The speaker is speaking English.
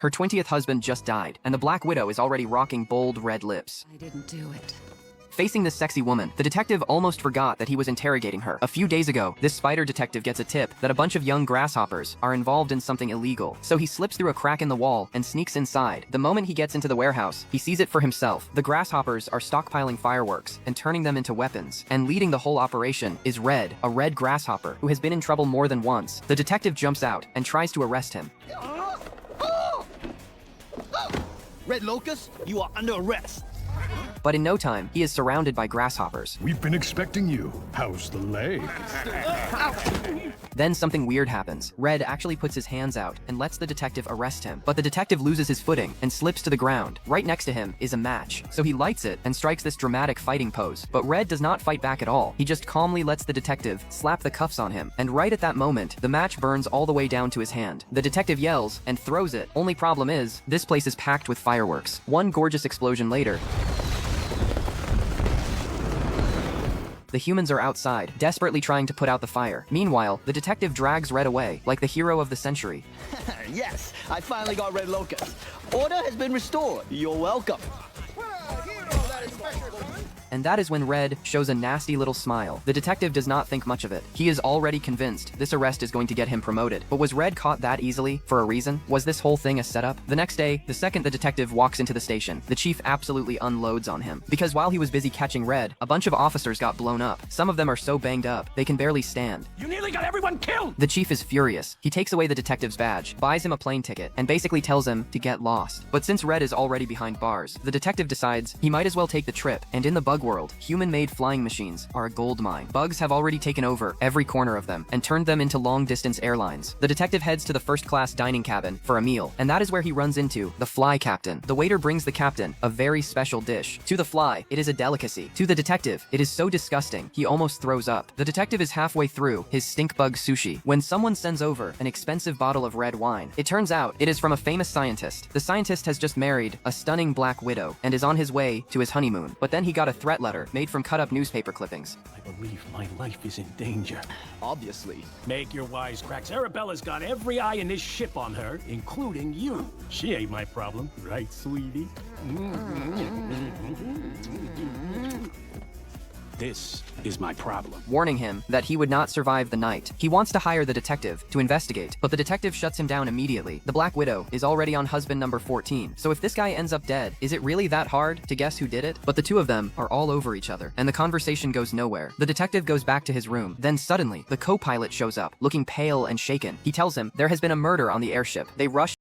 Her 20th husband just died, and the Black Widow is already rocking bold red lips. I didn't do it. Facing this sexy woman, the detective almost forgot that he was interrogating her. A few days ago, this spider detective gets a tip that a bunch of young grasshoppers are involved in something illegal. So he slips through a crack in the wall and sneaks inside. The moment he gets into the warehouse, he sees it for himself. The grasshoppers are stockpiling fireworks and turning them into weapons. And leading the whole operation is Red, a red grasshopper who has been in trouble more than once. The detective jumps out and tries to arrest him. Red Locust, you are under arrest. But in no time, he is surrounded by grasshoppers. We've been expecting you. How's the leg? Then something weird happens. Red actually puts his hands out and lets the detective arrest him. But the detective loses his footing and slips to the ground. Right next to him is a match. So he lights it and strikes this dramatic fighting pose. But Red does not fight back at all. He just calmly lets the detective slap the cuffs on him. And right at that moment, the match burns all the way down to his hand. The detective yells and throws it. Only problem is, this place is packed with fireworks. One gorgeous explosion later, the humans are outside, desperately trying to put out the fire. Meanwhile, the detective drags Red away, like the hero of the century. Yes, I finally got Red Locust. Order has been restored. You're welcome. And that is when Red shows a nasty little smile. The detective does not think much of it. He is already convinced this arrest is going to get him promoted. But was Red caught that easily? For a reason? Was this whole thing a setup? The next day, the second the detective walks into the station, the chief absolutely unloads on him. Because while he was busy catching Red, a bunch of officers got blown up. Some of them are so banged up, they can barely stand. You nearly got everyone killed! The chief is furious. He takes away the detective's badge, buys him a plane ticket, and basically tells him to get lost. But since Red is already behind bars, the detective decides he might as well take the trip. And in the bug world, human-made flying machines are a gold mine. Bugs have already taken over every corner of them and turned them into long-distance airlines. The detective heads to the first-class dining cabin for a meal, and that is where he runs into the fly captain. The waiter brings the captain a very special dish. To the fly, it is a delicacy. To the detective, it is so disgusting, he almost throws up. The detective is halfway through his stink bug sushi when someone sends over an expensive bottle of red wine. It turns out it is from a famous scientist. The scientist has just married a stunning Black Widow and is on his way to his honeymoon. But then he got a threat letter made from cut-up newspaper clippings. I believe my life is in danger. Obviously. Make your wisecracks. Arabella's got every eye in this ship on her, including you. She ain't my problem, right, sweetie? This is my problem. Warning him that he would not survive the night. He wants to hire the detective to investigate, but the detective shuts him down immediately. The Black Widow is already on husband number 14, so if this guy ends up dead, is it really that hard to guess who did it? But the two of them are all over each other, and the conversation goes nowhere. The detective goes back to his room. Then suddenly, the co-pilot shows up, looking pale and shaken. He tells him there has been a murder on the airship. They rush